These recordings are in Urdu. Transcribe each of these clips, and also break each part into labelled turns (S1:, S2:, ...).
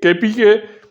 S1: KPK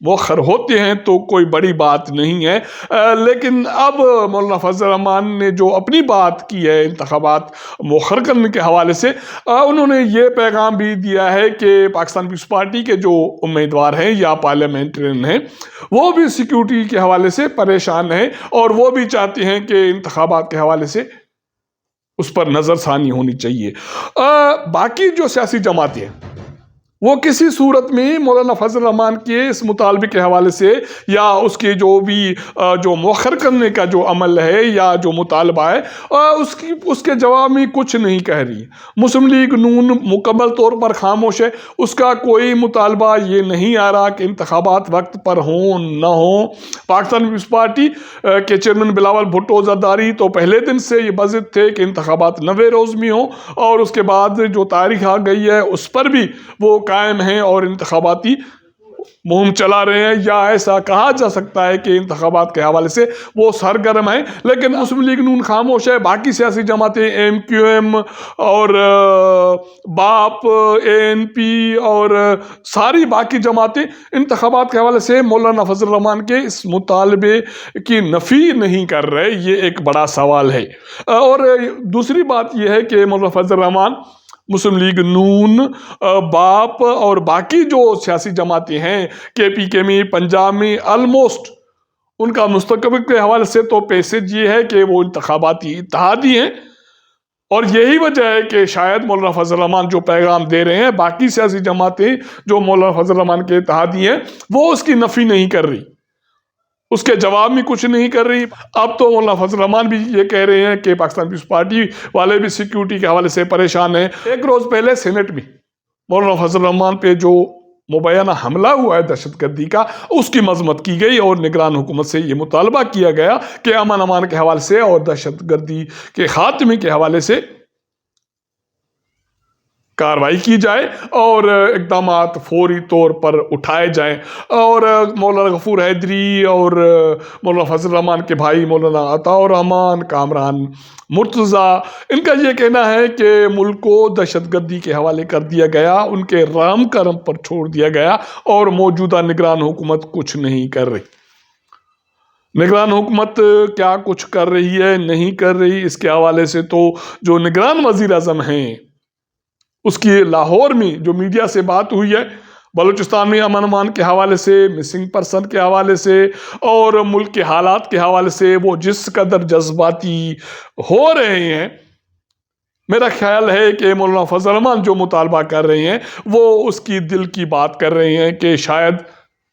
S1: مؤخر ہوتے ہیں تو کوئی بڑی بات نہیں ہے، لیکن اب مولانا فضل الرحمان نے جو اپنی بات کی ہے انتخابات مؤخر کرنے کے حوالے سے، انہوں نے یہ پیغام بھی دیا ہے کہ پاکستان پیپلز پارٹی کے جو امیدوار ہیں یا پارلیمنٹرین ہیں وہ بھی سیکیورٹی کے حوالے سے پریشان ہیں، اور وہ بھی چاہتے ہیں کہ انتخابات کے حوالے سے اس پر نظر ثانی ہونی چاہیے۔ باقی جو سیاسی جماعتیں ہیں وہ کسی صورت میں مولانا فضل الرحمان کے اس مطالبے کے حوالے سے یا اس کے جو بھی جو مؤخر کرنے کا جو عمل ہے یا جو مطالبہ ہے اس کے جواب میں کچھ نہیں کہہ رہی۔ مسلم لیگ نون مکمل طور پر خاموش ہے، اس کا کوئی مطالبہ یہ نہیں آ رہا کہ انتخابات وقت پر ہوں نہ ہوں۔ پاکستان پیپلز پارٹی کے چیئرمین بلاول بھٹو زرداری تو پہلے دن سے یہ بضد تھے کہ انتخابات 90 روز میں ہوں، اور اس کے بعد جو تاریخ آ گئی ہے اس پر بھی وہ قائم ہیں اور انتخاباتی مہم چلا رہے ہیں، یا ایسا کہا جا سکتا ہے کہ انتخابات کے حوالے سے وہ سرگرم ہیں۔ لیکن مسلم لیگ نون خاموش ہے، باقی سیاسی جماعتیں ایم کیو ایم اور باپ، اے این پی اور ساری باقی جماعتیں انتخابات کے حوالے سے مولانا فضل الرحمان کے اس مطالبے کی نفی نہیں کر رہے۔ یہ ایک بڑا سوال ہے۔ اور دوسری بات یہ ہے کہ مولانا فضل الرحمان، مسلم لیگ نون، باپ اور باقی جو سیاسی جماعتیں ہیں کے پی کے میں، پنجاب میں، آلموسٹ ان کا مستقبل کے حوالے سے تو پیسج یہ ہے کہ وہ انتخاباتی اتحادی ہیں، اور یہی وجہ ہے کہ شاید مولانا فضل الرحمان جو پیغام دے رہے ہیں، باقی سیاسی جماعتیں جو مولانا فضل الرحمان کے اتحادی ہیں وہ اس کی نفی نہیں کر رہی، اس کے جواب میں کچھ نہیں کر رہی۔ اب تو مولانا فضل الرحمان بھی یہ کہہ رہے ہیں کہ پاکستان پیپلز پارٹی والے بھی سیکیورٹی کے حوالے سے پریشان ہیں۔ ایک روز پہلے سینٹ میں مولانا فضل الرحمان پہ جو مبینہ حملہ ہوا ہے دہشت گردی کا، اس کی مذمت کی گئی، اور نگران حکومت سے یہ مطالبہ کیا گیا کہ امن امان کے حوالے سے اور دہشت گردی کے خاتمے کے حوالے سے کارروائی کی جائے اور اقدامات فوری طور پر اٹھائے جائیں۔ اور مولانا غفور حیدری اور مولانا فضل الرحمان کے بھائی مولانا عطاء الرحمان، کامران مرتضیٰ، ان کا یہ کہنا ہے کہ ملک کو دہشت گردی کے حوالے کر دیا گیا، ان کے رحم کرم پر چھوڑ دیا گیا، اور موجودہ نگران حکومت کچھ نہیں کر رہی۔ نگران حکومت کیا کچھ کر رہی ہے، نہیں کر رہی، اس کے حوالے سے تو جو نگران وزیر اعظم ہیں اس کی لاہور میں جو میڈیا سے بات ہوئی ہے، بلوچستان میں امن امان کے حوالے سے، مسنگ پرسن کے حوالے سے اور ملک کے حالات کے حوالے سے وہ جس قدر جذباتی ہو رہے ہیں، میرا خیال ہے کہ مولانا فضل الرحمان جو مطالبہ کر رہے ہیں وہ اس کی دل کی بات کر رہے ہیں کہ شاید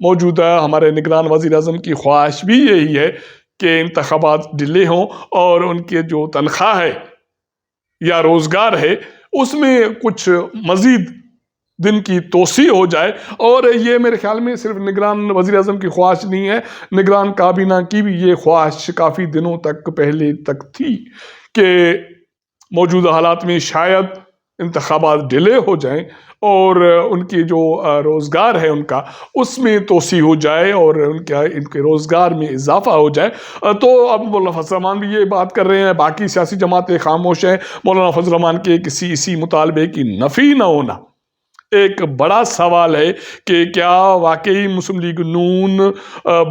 S1: موجودہ ہمارے نگران وزیر اعظم کی خواہش بھی یہی ہے کہ انتخابات ڈیلے ہوں اور ان کے جو تنخواہ ہے یا روزگار ہے اس میں کچھ مزید دن کی توسیع ہو جائے۔ اور یہ میرے خیال میں صرف نگران وزیر اعظم کی خواہش نہیں ہے، نگران کابینہ کی بھی یہ خواہش کافی دنوں تک پہلے تک تھی کہ موجودہ حالات میں شاید انتخابات ڈیلے ہو جائیں اور ان کی جو روزگار ہے ان کا اس میں توسیع ہو جائے اور ان کے روزگار میں اضافہ ہو جائے۔ تو اب مولانا فضل الرحمان بھی یہ بات کر رہے ہیں، باقی سیاسی جماعتیں خاموش ہیں۔ مولانا فضل الرحمان کے کسی اسی مطالبے کی نفی نہ ہونا ایک بڑا سوال ہے کہ کیا واقعی مسلم لیگ نون،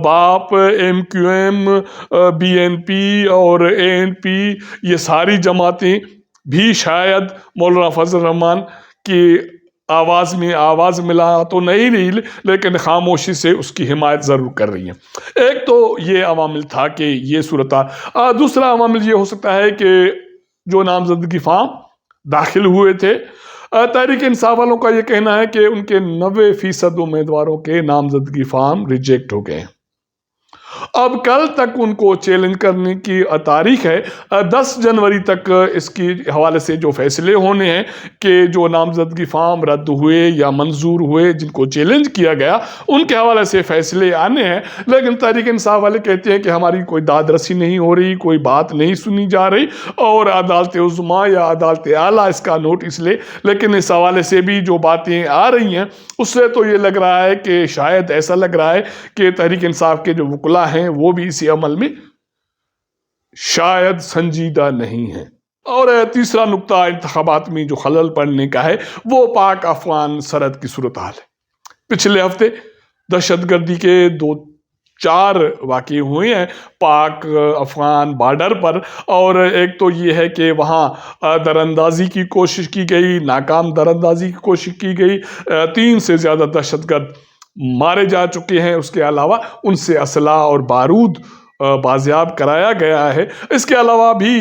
S1: BAP, M Q M, B N P اور اے این پی، یہ ساری جماعتیں بھی شاید مولانا فضل الرحمان کی آواز میں آواز ملا تو نہیں رہی، لیکن خاموشی سے اس کی حمایت ضرور کر رہی ہیں۔ ایک تو یہ عوامل تھا کہ یہ صورتحال۔ دوسرا عوامل یہ ہو سکتا ہے کہ جو نامزدگی فارم داخل ہوئے تھے، تحریک انصاف والوں کا یہ کہنا ہے کہ ان کے 90% امیدواروں کے نامزدگی فارم ریجیکٹ ہو گئے ہیں۔ اب کل تک ان کو چیلنج کرنے کی تاریخ ہے، 10 جنوری تک اس کی حوالے سے جو فیصلے ہونے ہیں کہ جو نامزدگی فارم رد ہوئے یا منظور ہوئے جن کو چیلنج کیا گیا ان کے حوالے سے فیصلے آنے ہیں۔ لیکن تحریک انصاف والے کہتے ہیں کہ ہماری کوئی داد رسی نہیں ہو رہی، کوئی بات نہیں سنی جا رہی، اور عدالت عظمیٰ یا عدالت اعلیٰ اس کا نوٹس لے۔ لیکن اس حوالے سے بھی جو باتیں آ رہی ہیں اس سے تو یہ لگ رہا ہے کہ شاید ایسا لگ رہا ہے کہ تحریک انصاف کے جو وکلاء ہیں وہ بھی اسی عمل میں شاید سنجیدہ نہیں ہیں۔ اور تیسرا نقطہ انتخابات میں جو خلل پڑنے کا ہے وہ پاک افغان سرحد کی صورتحال ہے۔ پچھلے ہفتے دہشت گردی کے 2-4 واقعے ہوئے ہیں پاک افغان بارڈر پر، اور ایک تو یہ ہے کہ وہاں دراندازی کی کوشش کی گئی، ناکام دراندازی کی کوشش کی گئی، 3 سے زیادہ دہشت گرد مارے جا چکے ہیں، اس کے علاوہ ان سے اسلحہ اور بارود بازیاب کرایا گیا ہے۔ اس کے علاوہ بھی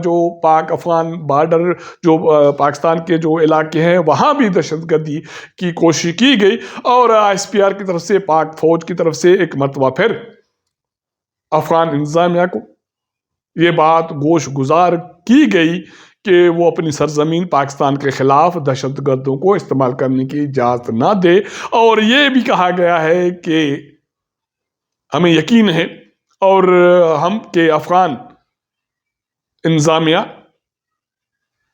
S1: جو پاک افغان بارڈر، جو پاکستان کے جو علاقے ہیں، وہاں بھی دہشت گردی کی کوشش کی گئی، اور ISPR کی طرف سے، پاک فوج کی طرف سے ایک مرتبہ پھر افغان انتظامیہ کو یہ بات گوش گزار کی گئی کہ وہ اپنی سرزمین پاکستان کے خلاف دہشت گردوں کو استعمال کرنے کی اجازت نہ دے، اور یہ بھی کہا گیا ہے کہ ہمیں یقین ہے اور ہم کہ افغان انتظامیہ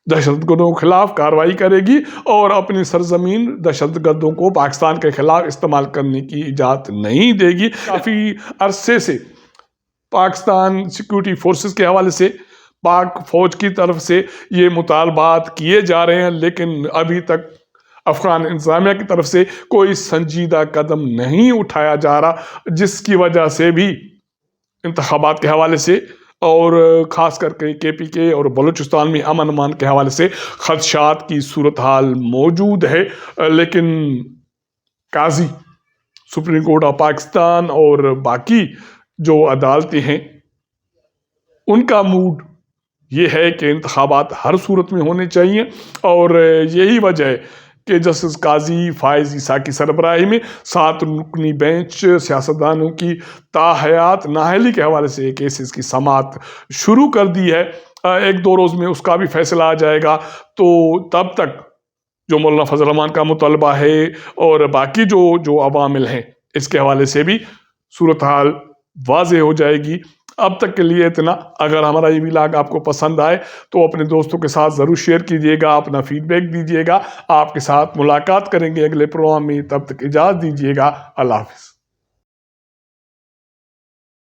S1: دہشت گردوں کے خلاف کارروائی کرے گی اور اپنی سرزمین دہشت گردوں کو پاکستان کے خلاف استعمال کرنے کی اجازت نہیں دے گی۔ کافی عرصے سے پاکستان سیکیورٹی فورسز کے حوالے سے، پاک فوج کی طرف سے یہ مطالبات کیے جا رہے ہیں، لیکن ابھی تک افغان انتظامیہ کی طرف سے کوئی سنجیدہ قدم نہیں اٹھایا جا رہا، جس کی وجہ سے بھی انتخابات کے حوالے سے اور خاص کر کے KPK اور بلوچستان میں امن امان کے حوالے سے خدشات کی صورتحال موجود ہے۔ لیکن قاضی، سپریم کورٹ آف پاکستان اور باقی جو عدالتیں ہیں، ان کا موڈ یہ ہے کہ انتخابات ہر صورت میں ہونے چاہیے، اور یہی وجہ ہے کہ جسٹس قاضی فائز عیسیٰ کی سربراہی میں 7 رکنی بینچ سیاستدانوں کی تاحیات نااہلی کے حوالے سے کیسز کی سماعت شروع کر دی ہے۔ 1-2 روز میں اس کا بھی فیصلہ آ جائے گا، تو تب تک جو مولانا فضل الرحمان کا مطالبہ ہے اور باقی جو عوامل ہیں، اس کے حوالے سے بھی صورتحال واضح ہو جائے گی۔ اب تک کے لیے اتنا۔ اگر ہمارا یہ ولاگ آپ کو پسند آئے تو اپنے دوستوں کے ساتھ ضرور شیئر کیجیے گا، اپنا فیڈ بیک دیجیے گا۔ آپ کے ساتھ ملاقات کریں گے اگلے پروگرام میں، تب تک اجازت دیجیے گا۔ اللہ حافظ۔